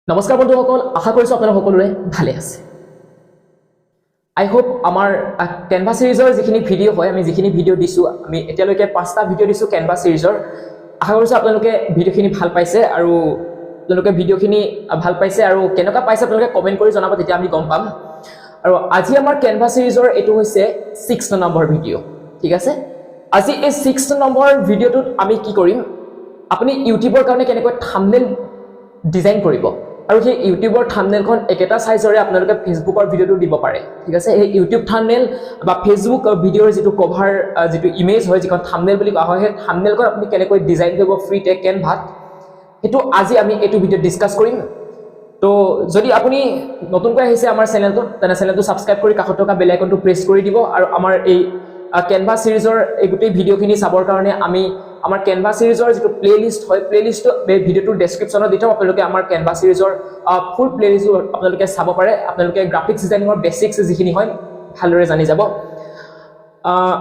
নমস্কাৰ বন্ধুসকল, আশা কৰিছো আপোনালোক সকলোৰে ভালে আছে। আই হোপ আমাৰ কেনভা সিৰিজৰ যিখিনি ভিডিঅ' হয়, আমি যিখিনি ভিডিঅ' দিছো, আমি এতিয়ালৈকে 5টা ভিডিঅ' দিছো কেনভা সিৰিজৰ। আশা কৰিছো আপোনালোকে ভিডিঅ'খিনি ভাল পাইছে আৰু আপোনালোকে ভিডিঅ'খিনি ভাল পাইছে আৰু কেনেকুৱা পাইছে আপোনালোকে কমেন্ট কৰি জনাব, তেতিয়া আমি গম পাম। আৰু আজি আমাৰ কেনভা সিৰিজৰ এইটো হৈছে 6 নম্বৰ ভিডিঅ', ঠিক আছে। আজি এই 6 নম্বৰ ভিডিঅ'টোত আমি কি কৰিম, আপুনি ইউটিউবৰ কাৰণে কেনেকৈ থাম্বনেইল ডিজাইন কৰিব আৰু সেই ইউটিউবৰ থাম্বনেইলখন একেটা সাইজৰে আপোনালোকে ফেসবুকৰ ভিডিঅ'টো দিব পাৰে, ঠিক আছে। এই ইউটিউব থাম্বনেইল বা ফেসবুক ভিডিঅ'ৰ যিটো কভাৰ যিটো ইমেজ হয়, যিখন থাম্বনেইল বুলি কোৱা হয়, সেই থাম্বনেইলখন আপুনি কেনেকৈ ডিজাইন কৰিব ফ্ৰী টেক কেনভাত, সেইটো আজি আমি এইটো ভিডিঅ'ত ডিসকাস কৰিম। তো যদি আপুনি নতুনকৈ আহিছে আমাৰ চেনেলটো, তেনে চেনেলটো সাবস্ক্ৰাইব কৰি কাষত থকা বেল আইকনটো প্ৰেছ কৰি দিব। আৰু আমাৰ এই কেনভা সিৰিজৰ এই গোটেই ভিডিঅ'খিনি চাবৰ কাৰণে আমি আমাৰ কেনভা সিৰিজৰ যিটো প্লেলিষ্ট হয়, প্লেলিষ্টটো এই ভিডিঅ'টোৰ ডেসক্ৰিপচনত দি থম। আপোনালোকে আমাৰ কেনভা সিৰিজৰ ফুল প্লেলিষ্টটো আপোনালোকে চাব পাৰে। আপোনালোকে গ্ৰাফিক্স ডিজাইনিঙৰ বেসিক্স যিখিনি হয় ভালদৰে জানি যাব।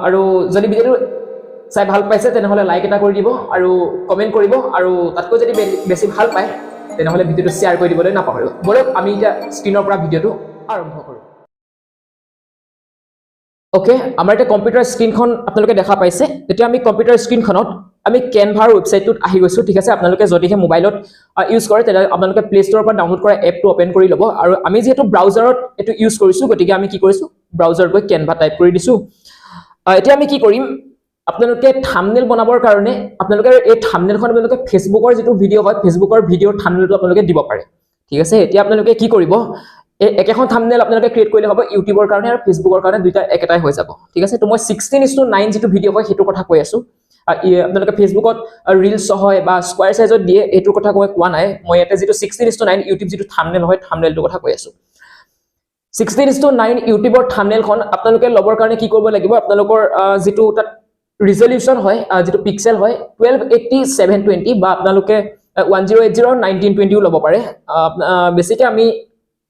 আৰু যদি ভিডিঅ'টো চাই ভাল পাইছে তেনেহলে লাইক এটা কৰি দিব আৰু কমেন্ট কৰিব, আৰু তাতকৈ যদি বেছি ভাল পায় তেনেহলে ভিডিঅ'টো শ্বেয়াৰ কৰি দিবলৈ নাপাহৰিব। বলক আমি এতিয়া স্ক্ৰিনৰ পৰা ভিডিঅ'টো আৰম্ভ কৰোঁ। ওকে, আমাৰ এটা কম্পিউটাৰ স্ক্ৰিনখন আপোনালোকে দেখা পাইছে। এতিয়া আমি কম্পিউটাৰ স্ক্ৰিনখনত আমি কেনভাৰ ৱেবসাইটটোত আহি গৈছো, ঠিক আছে। আপোনালোকে যদিহে মোবাইলত ইউজ কৰে তেতিয়াহ'লে আপোনালোকে প্লে ষ্টৰৰ পৰা ডাউনলোড কৰা এপটো ওপেন কৰি ল'ব। আৰু আমি যেহেতু ব্ৰাউজাৰত এইটো ইউজ কৰিছো, গতিকে আমি কি কৰিছো, ব্ৰাউজাৰত গৈ কেনভা টাইপ কৰি দিছো। এতিয়া আমি কি কৰিম, আপোনালোকে থাম্বনেইল বনাবৰ কাৰণে আপোনালোকে এই থাম্বনেইলখন আপোনালোকে ফেসবুকৰ যিটো ভিডিঅ' হয়, ফেসবুকৰ ভিডিঅ'ৰ থাম্বনেইলটো আপোনালোকে দিব পাৰে, ঠিক আছে। এতিয়া আপোনালোকে কি কৰিব, এই একেখন থাম্বনেইল আপোনালোকে ক্ৰিয়েট কৰিলে হ'ব ইউটিউবৰ কাৰণে আৰু ফেসবুকৰ কাৰণে, দুইটা একেটাই হৈ যাব, ঠিক আছে। তো মই 16:9 যিটো ভিডিঅ' হয় সেইটো কথা কৈ আছো। আপোনালোকে ফেসবুকত ৰিলছ হয় বা স্কোয়াৰ সাইজত দিয়ে, এইটোৰ কথা মই কোৱা নাই। মই ইয়াতে যিটো 16:9 ইউটিউব যিটো থাম্বনেইল হয়, থাম্বনেইলটোৰ কথা কৈ আছো। 16:9 ইউটিউবৰ থাম্বনেইলখন আপোনালোকে ল'বৰ কাৰণে কি কৰিব লাগিব, আপোনালোকৰ যিটো তাত ৰিজলিউশন হয়, যিটো পিক্সেল হয় 1280x720 বা আপোনালোকে 1080x1920 ল'ব পাৰে। বেছিকৈ আমি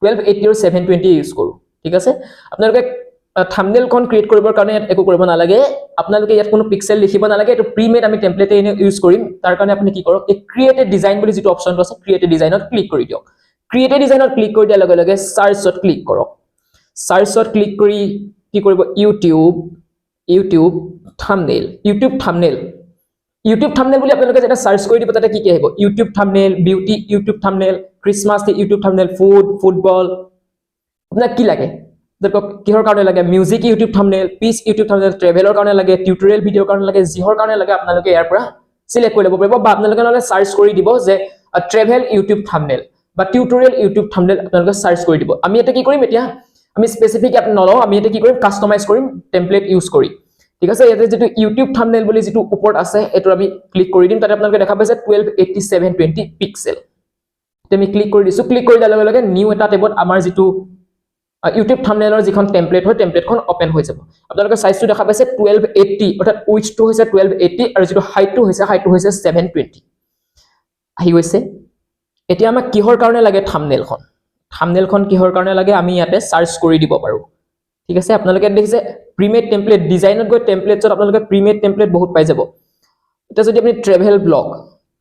1280 আৰু 720 ইউজ কৰো, ঠিক আছে। আপোনালোকে থাম্বনেইলখন ক্ৰিয়েট কৰিবৰ কাৰণে একো কৰিব নালাগে, আপোনালোকে ইয়াত কোনো পিক্সেল লিখিব নালাগে, এইটো প্ৰিমেড আমি টেমপ্লেট ইউজ কৰিম। তাৰ কাৰণে আপুনি কি কৰক, এই ক্ৰিয়েট এ ডিজাইন বুলি যিটো অপচনটো আছে, ক্ৰিয়েট এ ডিজাইনত ক্লিক কৰি দিয়ক। ক্ৰিয়েট এ ডিজাইনত ক্লিক কৰি দিয়াৰ লগে লগে সাৰ্চত ক্লিক কৰক। সাৰ্চত ক্লিক কৰি কি কৰিব, ইউটিউব থাম্বনেইল বুলি আপোনালোকে যেতিয়া সাৰ্চ কৰি দিব, তাতে কি কি আহিব, YouTube thumbnail, beauty YouTube thumbnail, Christmas YouTube thumbnail, football, আপোনাক কি লাগে, কিহৰ কাৰণে লাগে, music YouTube thumbnail, pitch YouTube thumbnail, ট্ৰেভেলৰ কাৰণে লাগে, টিউটৰিয়েল ভিডিঅ'ৰ কাৰণে লাগে, যিহৰ কাৰণে লাগে আপোনালোকে ইয়াৰ পৰা সিলেক্ট কৰি ল'ব পাৰিব। বা আপোনালোকে নহলে সাৰ্চ কৰি দিব যে ট্ৰেভেল ইউটিউব থাম্বনেইল বা টিউটৰিয়েল ইউটিউব থাম্বনেইল, আপোনালোকে সাৰ্চ কৰি দিব। আমি এটা কি কৰিম, এতিয়া আমি স্পেসিফিক এপ নলওঁ, আমি এটা কি কৰিম, কাস্টমাইজ কৰিম টেমপ্লেট ইউজ কৰি, ঠিক আছে। ইয়াতে যিটো ইউটিউব থাম্বনেইল বুলি যিটো ওপৰত আছে, এইটো আমি ক্লিক কৰি দিম। তাতে আপোনালোকে দেখা পাইছে 1280x720 পিক্সেল। আমি ক্লিক কৰি দিছো। ক্লিক কৰি দিয়াৰ লগে লগে নিউ এটা টেবত আমাৰ যিটো ইউটিউব থাম্বনেইলৰ যিখন টেমপ্লেট হয়, টেমপ্লেটখন ওপেন হৈ যাব। আপোনালোকে সাইজটো দেখা পাইছে 1280, অৰ্থাৎ উইডথটো হৈছে 1280 আৰু যিটো হাইটটো হৈছে 720 আহি গৈছে। এতিয়া আমাক কিহৰ কাৰণে লাগে থাম্বনেইলখন কিহৰ কাৰণে লাগে, আমি ইয়াতে সাৰ্চ কৰি দিব পাৰো, ঠিক আছে। আপোনালোকে দেখিছে প্ৰিমেড টেমপ্লেট, ডিজাইনত গৈ টেমপ্লেটছত আপোনালোকে প্ৰিমেড টেমপ্লেট বহুত পাই যাব। এতিয়া যদি আপুনি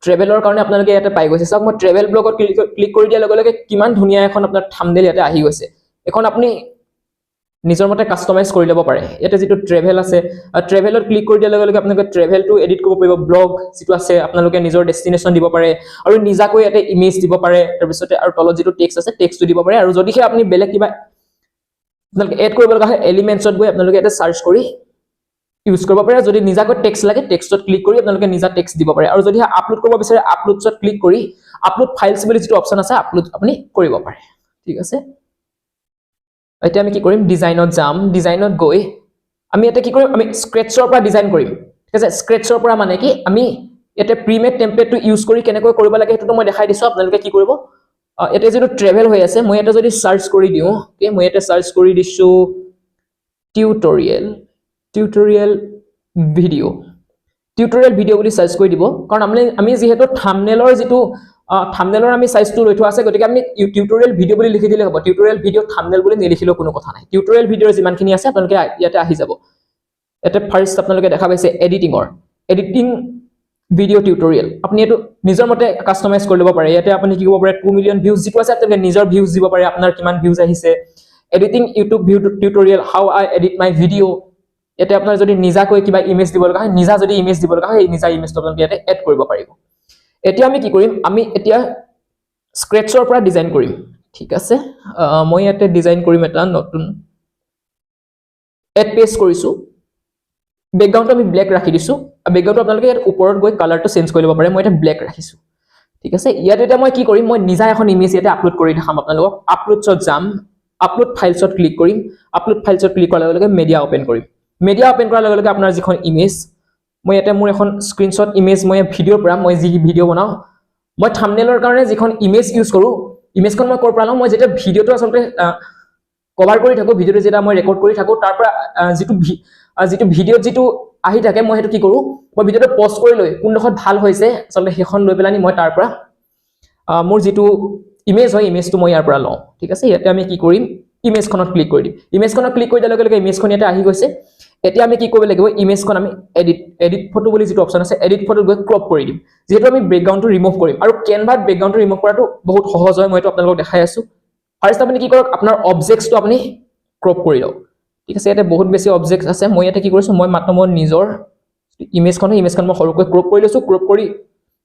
ট্ৰেভেলৰ কাৰণে আপোনালোকে ইয়াতে পাই গৈছে। চাওক, মই ট্ৰেভেল ব্লগত ক্লিক কৰি দিয়াৰ লগে লগে কিমান ধুনীয়া এখন আপোনাৰ থাম্বনেইল ইয়াতে আহি গৈছে। এখন আপুনি নিজৰ মতে কাস্টমাইজ কৰি ল'ব পাৰে। ইয়াতে যিটো ট্ৰেভেল আছে, ট্ৰেভেলত ক্লিক কৰি দিয়াৰ লগে লগে আপোনালোকে ট্ৰেভেলটো এডিট কৰিব পাৰিব। ব্লগ যিটো আছে আপোনালোকে নিজৰ ডেষ্টিনেশ্যন দিব পাৰে আৰু নিজাকৈ ইয়াতে ইমেজ দিব পাৰে। তাৰপিছতে আৰু তলত যিটো টেক্সট আছে, টেক্সটটো দিব পাৰে। আৰু যদিহে আপুনি বেলেগ কিবা আপোনালোকে এড কৰিব লগা হয়, এলিমেন্টছত গৈ আপোনালোকে ইয়াতে সাৰ্চ কৰি ইউজ কৰিব পাৰে। যদি নিজাকৈ টেক্সট লাগে, টেক্সটত ক্লিক কৰি আপোনালোকে নিজা টেক্সট দিব পাৰে। আৰু যদি আপলোড কৰিব বিচাৰে, আপলোডছত ক্লিক কৰি আপলোড ফাইলছ বুলি যিটো অপচন আছে, আপলোড আপুনি কৰিব পাৰে, ঠিক আছে। এতিয়া আমি কি কৰিম, ডিজাইনত যাম। ডিজাইনত গৈ আমি ইয়াতে কি কৰিম, আমি স্ক্ৰেটচৰ পৰা ডিজাইন কৰিম, ঠিক আছে। স্ক্ৰেটচৰ পৰা মানে কি, আমি ইয়াতে প্ৰিমেড টেমপ্লেটটো ইউজ কৰি কেনেকৈ কৰিব লাগে সেইটোতো মই দেখাই দিছো। আপোনালোকে কি কৰিব, ইয়াতে যিটো ট্ৰেভেল হৈ আছে, মই ইয়াতে যদি সাৰ্চ কৰি দিওঁ, মই ইয়াতে সাৰ্চ কৰি দিছো টিউটৰিয়েল ভিডিঅ' বুলি সাৰ্চ কৰি দিব। কাৰণ আমি যিহেতু থাম্বনেইলৰ আমি সাইজটো লৈ থোৱা আছে, গতিকে আমি টিউটৰিয়েল ভিডিঅ' বুলি লিখি দিলে হ'ব। টিউটৰিয়েল ভিডিঅ' থাম্বনেইল বুলি নিলিখিলেও কোনো কথা নাই। টিউটৰিয়েল ভিডিঅ'ৰ যিমানখিনি আছে আপোনালোকে ইয়াতে আহি যাব। ইয়াতে ফাৰ্ষ্ট আপোনালোকে দেখা পাইছে এডিটিং ভিডিও টিউটোৰিয়েল আপুনি এটো নিজৰ মতে কাস্টমাইজ কৰি ল'ব পাৰে ইয়াতে আপুনি কি কৰিব পাৰে 2 মিলিয়ন ভিউজ যিটো আছে আপুনি নিজৰ ভিউজ দিব পাৰে আপোনাৰ কিমান ভিউজ আহিছে editing YouTube tutorial how I edit my video ইয়াতে আপোনাৰ যদি নিজাকৈ কিবা ইমেজ দিব লগা হয় নিজা যদি ইমেজ দিব লগা হয় এই নিজা ইমেজটো আপুনি ইয়াতে এড কৰিব পাৰিব এতিয়া আমি কি কৰিম আমি এতিয়া স্ক্ৰেচৰ পৰা ডিজাইন কৰিম ঠিক আছে মই ইয়াতে ডিজাইন কৰিম এটা নতুন এড পেস্ট কৰিছো ব্যাকগ্ৰাউন্ডটো আমি ব্ল্যাক ৰাখি দিছো ব্যাকগ্ৰাউন্ডটো আপোনালোকে ইয়াৰ ওপৰত গৈ কালাৰটো চেঞ্জ কৰি ল'ব পাৰে মই এটা ব্ল্যাক ৰাখিছো ঠিক আছে ইয়াত এটা মই কি কৰিম মই নিজা এখন ইমেজ ইয়াতে আপলোড কৰি দেখাম আপোনালোকক আপলোডছত যাম আপলোড ফাইলছত ক্লিক কৰিম আপলোড ফাইলছত ক্লিক কৰাৰ লগে লগে মিডিয়া ওপেন কৰিম মিডিয়া ওপেন কৰাৰ লগে লগে আপোনাৰ যিখন ইমেজ মই ইয়াতে মোৰ এখন স্ক্ৰিনশ্বট ইমেজ মই ভিডিওৰ পৰা মই যি ভিডিও বনাও মই থাম্বনেলৰ কাৰণে যিখন ইমেজ ইউজ কৰো ইমেজখন মই কৰ পৰা লওঁ মই যেটা ভিডিওটো আসলতে কভাৰ কৰি থাকো ভিডিওটো যেটা মই ৰেকৰ্ড কৰি থাকো তাৰ পৰা যিটো ভিডিওত যিটো আহি থাকে মই হেতু কি কৰো মই ভিডিওটো পজ কৰি লৈ কোনডখত ভাল হৈছে আসলতে হেখন লৈ পেলানি মই তাৰ পৰা মোৰ যিটো ইমেজ হয় ইমেজটো মই ইয়াৰ পৰা লওঁ ঠিক আছে ইয়াতে আমি কি কৰিম ইমেজখনত ক্লিক কৰি দিম ইমেজখনত ক্লিক কৰি দিয়াৰ লগে লগে ইমেজখন ইয়াতে আহি গৈছে এতিয়া আমি কি কৰিব লাগিব ইমেজখন আমি এডিট ফটো বুলি যিটো অপচন আছে এডিট ফটো গৈ ক্ৰপ কৰি দিম যেহেতু আমি ব্যাকগ্ৰাউন্ডটো ৰিমুভ কৰিম আৰু কেনভাত ব্যাকগ্ৰাউন্ডটো ৰিমুভ কৰাটো বহুত সহজ হয় মই এটা আপোনালোকক দেখাই আছো ফাৰ্স্ট আপুনি কি কৰক আপোনাৰ অবজেক্টটো আপুনি ক্ৰপ কৰি লওক ঠিক আছে ইয়াতে বহুত বেছি অবজেক্ট আছে মই ইয়াতে কি কৰিছো মই মাত্ৰ মোৰ নিজৰ ইমেজখন মই সৰুকৈ ক্ৰপ কৰি লৈছো ক্ৰপ কৰি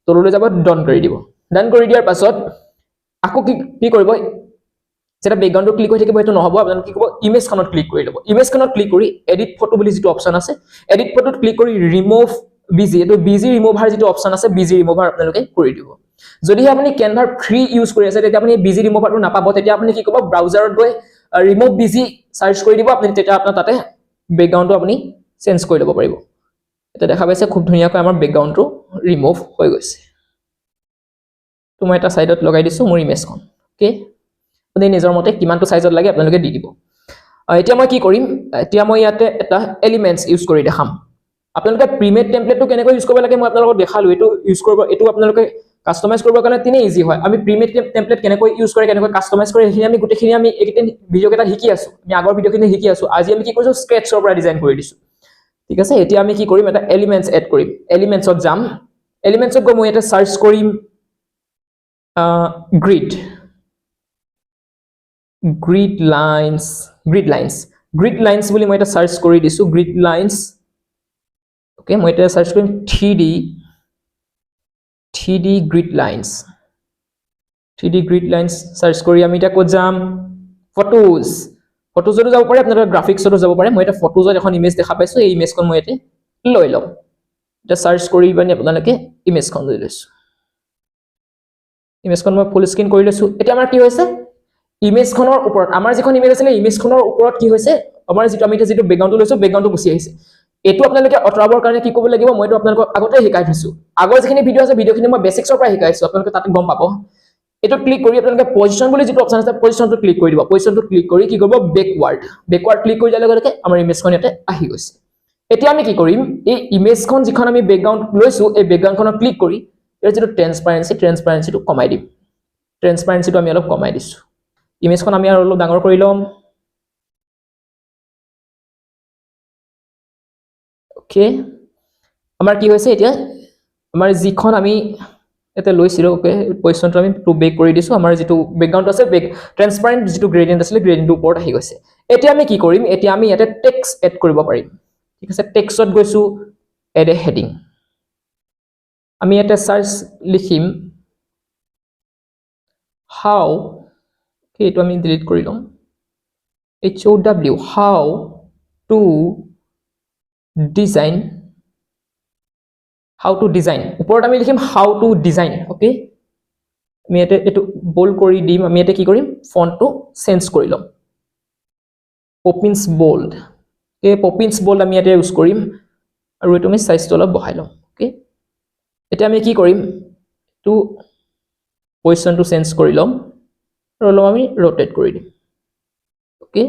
তললৈ যাব ডন কৰি দিব ডন কৰি দিয়াৰ পাছত আকৌ কি কৰিব যেটা ব্যাকগ্ৰাউন্ডটো ক্লিক হৈ থাকিব এটো নহব আপোনালোকে কি কৰিব ইমেজখনত ক্লিক কৰি ল'ব ইমেজখনত ক্লিক কৰি এডিট ফটো বুলি যিটো অপচন আছে এডিট ফটোত ক্লিক কৰি ৰিমুভ বিজি এটো বিজি ৰিমুভাৰ যিটো অপচন আছে বিজি ৰিমুভাৰ আপোনালোকে কৰি দিব যদি আপুনি কেনভাৰ ফ্ৰী ইউজ কৰি আছে তেতিয়া আপুনি বিজি ৰিমুভাৰটো নাপাব তেতিয়া আপুনি কি কৰিব ব্ৰাউজাৰত গৈ ৰিমুভ বিজি সাৰ্চ কৰি দিব আপুনি তেতিয়া আপোনাৰ তাতে ব্যাকগ্ৰাউন্ডটো আপুনি চেঞ্জ কৰি ল'ব পাৰিব এটা দেখা পাইছে খুব ধুনিয়াকৈ আমাৰ ব্যাকগ্ৰাউন্ডটো ৰিমুভ হৈ গৈছে তো মই এটা সাইডত লগাই দিছো মোৰ ইমেজখন ওকে আপুনি নিজৰ মতে কিমানটো সাইজত লাগে আপোনালোকে দি দিব এতিয়া মই কি কৰিম এতিয়া মই ইয়াতে এটা এলিমেন্টস ইউজ কৰি দেখাম আপোনালোকে প্ৰিমেড টেমপ্লেটটো কেনেকৈ ইউজ কৰিব লাগে মই আপোনালোকক দেখালো এটো ইউজ কৰিব এটো আপোনালোকে কাস্টমাইজ কৰিব কাৰণে তিনি ইজি হয় আমি প্ৰিমেড টেমপ্লেট কেনেকৈ ইউজ কৰে কেনেকৈ কাস্টমাইজ কৰে হেখিনি আমি গুটেখিনি আমি একদিন ভিডিও কেটা শিকি আছো আমি আগৰ ভিডিওখিনি শিকি আছো আজি আমি কি কৰিছো স্কেটছৰ পৰা ডিজাইন কৰি দিছো ঠিক আছে এতিয়া আমি কি কৰিম এটা এলিমেন্টস এড কৰিম এলিমেন্টছত যাম এলিমেন্টছত গৈ মই এটা সাৰ্চ কৰিম grid lines বুলি মই এটা সাৰ্চ কৰি দিছো grid lines ওকে মই এটা সাৰ্চ কৰিম 3D grid lines সাৰ্চ কৰি আমি এটা ক'ত যাম ফটোজতো যাব পাৰে আপোনালোকে গ্ৰাফিক্সতো যাব পাৰে মই এটা ফটোজত এখন ইমেজ দেখা পাইছো এই ইমেজখন মই এতে লৈ লম এটা সাৰ্চ কৰি বানি আপোনালোকে ইমেজখন লৈ লৈছো ইমেজখন মই ফুল স্ক্ৰিন কৰি লৈছো এতিয়া আমাৰ কি হৈছে ইমেজখনৰ ওপৰত আমাৰ যিখন ইমেজ আছে ইমেজখনৰ ওপৰত কি হৈছে আমাৰ যিটো আমি যেটো ব্যাকগ্ৰাউন্ডটো লৈছো ব্যাকগ্ৰাউন্ডটো গুছি আহিছে এটো আপোনালোকে অটৰাবৰ কাৰণে কি কৰিব লাগিব মইটো আপোনালোকক আগতে শিকাই থৈছো আগৰ যিখিনি ভিডিও আছে ভিডিওখিনি মই বেসিক্সৰ পৰা শিকাইছো আপোনালোকে তাতে গম পাব এটো ক্লিক কৰি আপোনালোকে পজিশন বুলি যিটো অপচন আছে পজিশনটো ক্লিক কৰি দিব পজিশনটো ক্লিক কৰি কি কৰিব বেকৱাৰ্ড ক্লিক কৰি দিয়াৰ লগে লগে আমাৰ ইমেজখন ইয়াতে আহি গৈছে এতিয়া আমি কি কৰিম এই ইমেজখন যিখন আমি ব্যাকগ্ৰাউন্ড লৈছো এই ব্যাকগ্ৰাউন্ডখনত ক্লিক কৰি এৰ যিটো ট্ৰান্সপাৰেন্সিটো কমাই দিম ট্ৰান্সপাৰেন্সিটো আমি অলপ কমাই দিছো ইমেজখন আমি আৰু অলপ ডাঙৰ কৰি লম ওকে আমাৰ কি হৈছে এতিয়া আমাৰ যিখন আমি এতে লৈছিলো ওকে পজিশনটো আমি টু বেক কৰি দিছো আমাৰ যেটো ব্যাকগ্ৰাউন্ড আছে ট্ৰান্সপাৰেন্ট যেটো গ্ৰেডিয়েন্ট আছিল গ্ৰেডিয়েন্টৰ ওপৰত আহি গৈছে এতিয়া আমি কি কৰিম এতিয়া আমি ইয়াতে টেক্সট এড কৰিব পাৰিম ঠিক আছে টেক্সটত গৈছো এড এ হেডিং আমি ইয়াতে সাৰ্চ লিখিম how এইটো আমি ডিলিট কৰি লম HOW how to design ওপৰত আমি লিখিম how to design ওকে আমি এতে এটো বোল্ড কৰি দিম আমি এতে কি কৰিম ফন্টটো চেঞ্জ কৰি লম পপিন্স বোল্ড আমি এতে ইউজ কৰিম আৰু এটো আমি সাইজটো অলপ বঢ়াই লম ওকে এতিয়া আমি কি কৰিম টু পজিশনটো চেঞ্জ কৰি লম আৰু অলপ আমি rotate কৰি দিম ওকে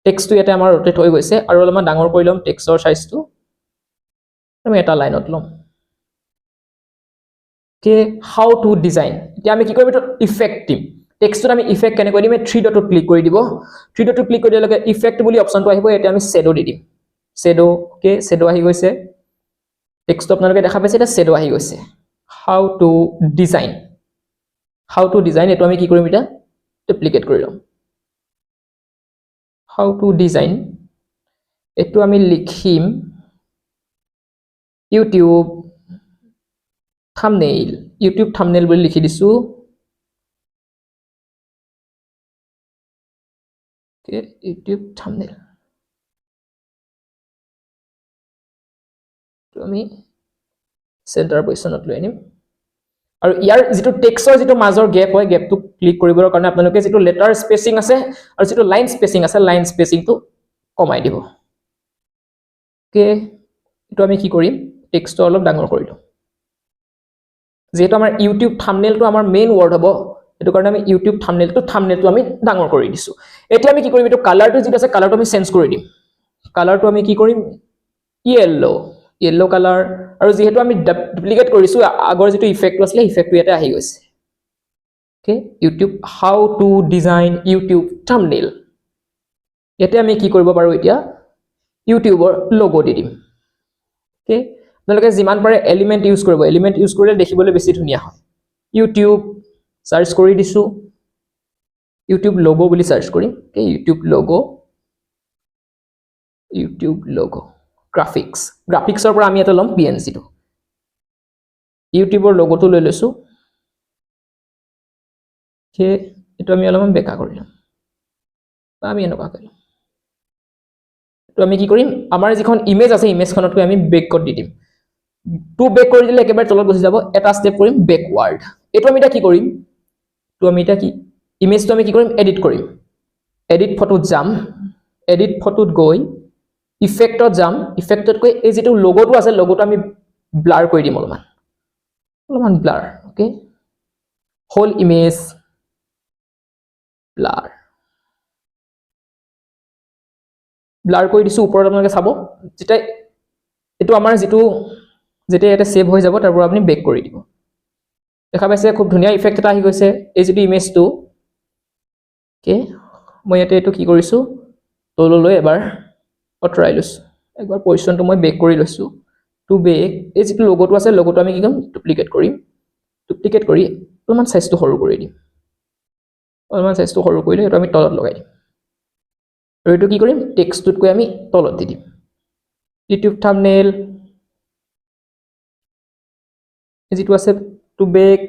টেক্সটটো ইয়াতে আমাৰ rotate হৈ গৈছে আৰু অলপ ডাঙৰ কৰি লম টেক্সটৰ সাইজটো আমি এটা লাইনত লম কে হাউ টু ডিজাইন এতিয়া আমি কি কৰিম এটো ইফেক্ট দিম টেক্সটত আমি ইফেক্ট কেনে কৰি দিম 3 ডটত ক্লিক কৰি দিব 3 ডটত ক্লিক কৰি দিলে লগে ইফেক্ট বুলি অপচনটো আহিব এতিয়া আমি শ্যাডো দি দিম শ্যাডো ওকে শ্যাডো আহি গৈছে টেক্সট আপোনালোকে দেখা পাইছে এটা শ্যাডো আহি গৈছে হাউ টু ডিজাইন এটো আমি কি কৰিম এটা ডুপ্লিকেট কৰি লম হাউ টু ডিজাইন এটো আমি লিখিম YouTube thumbnail বুলি লিখি দিছো YouTube thumbnail তো আমি সেন্টাৰ পজিশনত লৈ আনিম আৰু ইয়াৰ যেটো টেক্সটৰ যেটো মাজৰ গ্যাপ হয় গ্যাপটো ক্লিক কৰিবৰ কাৰণে আপোনালোকে যেটো লেটাৰ স্পেচিং আছে আৰু যেটো লাইন স্পেচিং আছে লাইন স্পেচিংটো কমাই দিব ওকে এটো আমি কি কৰিম টেক্সটটো অলপ ডাঙৰ কৰি লম যেটো আমাৰ YouTube থাম্বনেইলটো আমাৰ মেইন ওয়াৰ্ড হ'ব এটো কাৰণে আমি YouTube থাম্বনেইলটো আমি ডাঙৰ কৰি দিছো এতিয়া আমি কি কৰিম এটো কালাৰটো যেটো আছে কালাৰটো আমি চেঞ্জ কৰি দিম কালাৰটো আমি কি কৰিম yellow color আৰু যেহেতু আমি ডুপ্লিকেট কৰিছো আগৰ যেটো ইফেক্ট আছিল ইফেক্টটো ইয়াতে আহি গৈছে okay YouTube how to design YouTube thumbnail ইয়াতে আমি কি কৰিব পাৰো এতিয়া YouTubeৰ লোগো দি দিম ওকে আপোনালোকে যিমান পাৰে এলিমেন্ট ইউজ কৰিব এলিমেন্ট ইউজ কৰিলে দেখিবলৈ বেছি ধুনিয়া হয় YouTube সাৰ্চ কৰি দিছো YouTube লোগো বুলি সাৰ্চ কৰিম ওকে YouTube লোগো গ্ৰাফিক্সৰ পৰা আমি এটা লম PNG টো YouTubeৰ লোগোটো লৈ লৈছো কে এটো আমি অলপমান বেকা কৰি লম আমি এনেকুৱা কৰিম তো আমি কি কৰিম আমাৰ যিখন ইমেজ আছে ইমেজখনতকৈ আমি বেক কৰি দিম টু বেক কৰি দিলে একেবাৰে তলত গুচি যাব এটা স্টেপ কৰিম বেকওয়াৰ্ড এটো আমি এটা কি কৰিম তো আমি এটা কি ইমেজটো আমি কি কৰিম এডিট কৰিম এডিট ফটোত যাম এডিট ফটোত গৈ ইফেক্টত যাম ইফেক্টত গৈ এই যেটো লোগোটো আছে লোগোটো আমি ব্লাৰ কৰি দিম অলপমান blur okay whole image blur কৰি দিছো ওপৰত আপোনালোকে চাব যেটা এটো আমাৰ যেটা এটা সেভ হৈ যাব তাৰ পৰা আপুনি বেক কৰি দিব দেখা পাইছে খুব ধুনিয়া ইফেক্ট এটা আহি গৈছে এই যেটো ইমেজটো ওকে মই ইয়াতে এটো কি কৰিছো তললৈ এবাৰ অটৰাই লৈছো একবাৰ পজিশনটো মই বেক কৰি লৈছো টু বেক এই যেটো লোগোটো আছে লোগোটো আমি কি কৰিম ডুপ্লিকেট কৰি অলপমান সাইজটো সৰু কৰি দিম অলপমান সাইজটো সৰু কৰিলে এটো আমি তলত লগাই দিম আৰু এটো কি কৰিম টেক্সটটোত কৈ আমি তলত দি দিম YouTube thumbnail যেটো আছে to back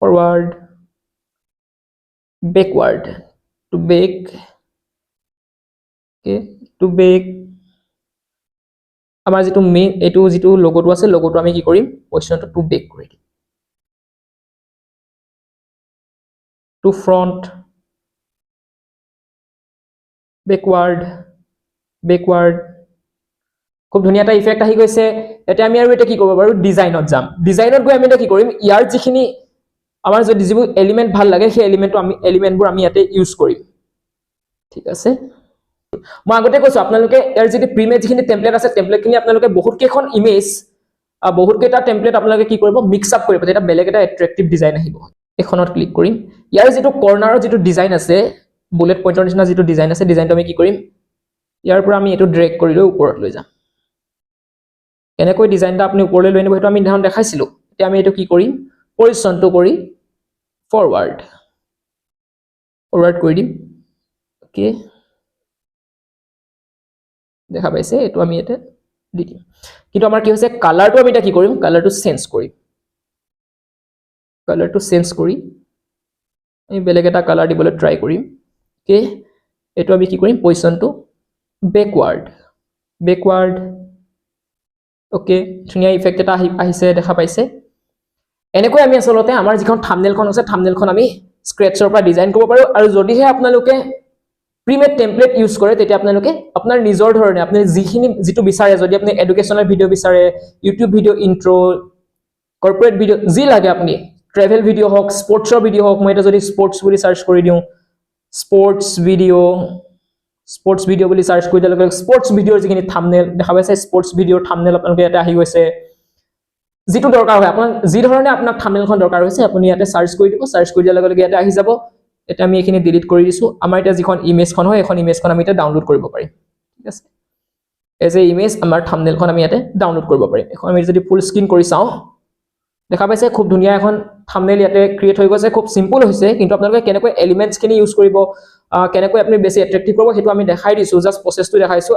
forward backward to back okay to back আমাৰ যেটো মেইন এটো যেটো লোগোটো আছে লোগোটো আমি কি কৰিম পজিশনটো টু বেক কৰি দিম টু ফ্ৰন্ট বেকওয়াৰ্ড খুব ধুনিয়া এটা ইফেক্ট আহি গৈছে এটা আমি আৰু এটা কি কৰিব পাৰো ডিজাইনত যাম ডিজাইনত গৈ আমি এটা কি কৰিম ইয়াৰ যিখিনি আমাৰ যদি যিবোৰ এলিমেন্ট ভাল লাগে সেই এলিমেন্টবোৰ আমি ইয়াতে ইউজ কৰিম ঠিক আছে মই আগতে কৈছো আপোনালোকে ইয়াৰ যদি প্ৰিমেজ যিখিনি টেমপ্লেট আছে টেমপ্লেটখিনি আপোনালোকে বহুত কেখন ইমেজ বহুত কেটা টেমপ্লেট আপোনালোকে কি কৰিব মিক্স আপ কৰিব এটা বেলেগ এটা এট্ৰাকটিভ ডিজাইন আহিব এখনত ক্লিক কৰিম ইয়াৰ যেটো কৰ্নাৰৰ যেটো ডিজাইন আছে বুলেট পইণ্টৰ নিচিনা যেটো ডিজাইন আছে ডিজাইনটো আমি কি কৰিম ইয়াৰ পৰা আমি এটো ড্ৰেগ কৰি লৈ ওপৰত লৈ যাম এনেকৈ ডিজাইনটা আপুনি ওপৰলৈ লৈ নিব হেতু আমি ধান দেখাইছিলো এতিয়া আমি এটো কি কৰিম পজিশনটো কৰি ফৰৱাৰ্ড কৰি দিম ওকে দেখা পাইছে এটো আমি এটা দি দিম কিন্তু আমাৰ কি হৈছে কালাৰটো আমি এটা কি কৰিম কালাৰটো চেঞ্জ কৰি আমি বেলেগ এটা কালাৰ দিবলৈ ট্ৰাই কৰিম ওকে এটো আমি কি কৰিম পজিশনটো বেকওয়াৰ্ড ওকে ধুনিয়া ইফেক্ট এটা আহিছে দেখা পাইছে এনেকৈ আমি আসলতে আমাৰ যিখন থাম্বনেইলখন আছে থাম্বনেইলখন আমি স্ক্ৰেচৰ পৰা ডিজাইন কৰিব পাৰো আৰু যদিহে আপোনালোকে প্ৰিমেড টেমপ্লেট ইউজ কৰে তেতিয়া আপোনালোকে আপোনাৰ নিজৰ ধৰণে আপুনি যেটো বিচাৰে যদি আপুনি এডুকেশনাল ভিডিও বিচাৰে ইউটিউব ভিডিও ইন্ট্ৰো কৰ্পোৰেট ভিডিও যি লাগে আপুনি ট্ৰেভেল ভিডিও হক স্পৰ্টছৰ ভিডিও হক মই এটা যদি স্পৰ্টছ বুলি সাৰ্চ কৰি দিও স্পৰ্টছ ভিডিও বুলি সাৰ্চ কৰি দিলে স্পৰ্টছ ভিডিওৰ যিখিনি থাম্বনেইল দেখা পাইছে স্পৰ্টছ ভিডিওৰ থাম্বনেইল আপোনালোকে এটা আহি গৈছে যেটো দৰকাৰ হয় আপোনাক যি ধৰণে আপোনাক থাম্বনেইলখন দৰকাৰ হৈছে আপুনি ইয়াতে সাৰ্চ কৰি দিব সাৰ্চ কৰি দিয়াৰ লগে লগে ইয়াতে আহি যাব এটা আমি এখিনি ডিলিট কৰি দিছো আমাৰ এটা যিখন ইমেজখন হয় এখন ইমেজখন আমি এটা ডাউনলোড কৰিব পাৰিম ঠিক আছে এজ এ ইমেজ আমাৰ থাম্বনেইলখন আমি ইয়াতে ডাউনলোড কৰিব পাৰিম এখন আমি যদি ফুল স্ক্ৰিন কৰি চাওঁ দেখা পাইছে খুব ধুনীয়া এখন থাম্বনেইল ইয়াতে ক্ৰিয়েট হৈ গৈছে খুব সিম্পল হৈছে কিন্তু আপোনালোকে কেনেকৈ এলিমেন্টছ খিনি ইউজ কৰিব কেনেকৈ আপুনি বেছি এট্ৰেক্টিভ কৰিব হেতু আমি দেখাই দিছো জাস্ট প্ৰসেসটো দেখাইছো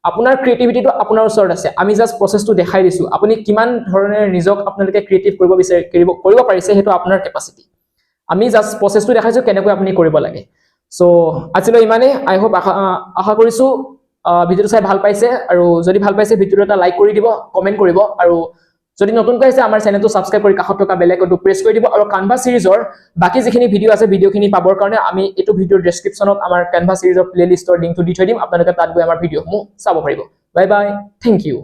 আপোনাৰ ক্ৰিয়েটিভিটিটো আপোনাৰ ওচৰত আছে আমি জাস্ট প্ৰসেসটো দেখাই দিছো আপুনি কিমান ধৰণে নিজক আপোনালোকে ক্ৰিয়েটিভ কৰিব বিচাৰে কৰিব পাৰিছে হেতু আপোনাৰ কেপাসিটি আমি জাস্ট প্ৰসেসটো দেখাইছো কেনেকৈ আপুনি কৰিব লাগে সো আজিলৈ ইমানে আই হোপ আশা কৰিছো ভিডিওটো চাই ভাল পাইছে আৰু যদি ভাল পাইছে ভিডিওটো এটা লাইক কৰি দিব কমেন্ট কৰিব আৰু যদি নতুনকৈ আছে আমাৰ চেনেলটো সাবস্ক্ৰাইব কৰি কাষত থকা বেল আইকনটো প্ৰেছ কৰি দিব আৰু Canva সিৰিজৰ বাকি যিখিনি ভিডিও আছে ভিডিওখিনি পাবৰ কাৰণে আমি এটো ভিডিওৰ ডেসক্ৰিপচনত আমাৰ Canva সিৰিজৰ প্লেলিষ্টৰ লিংকটো দি থৈ দিম আপোনালোকে তাত গৈ আমাৰ ভিডিওসমূহ চাব পাৰিব বাই বাই থ্যাংক ইউ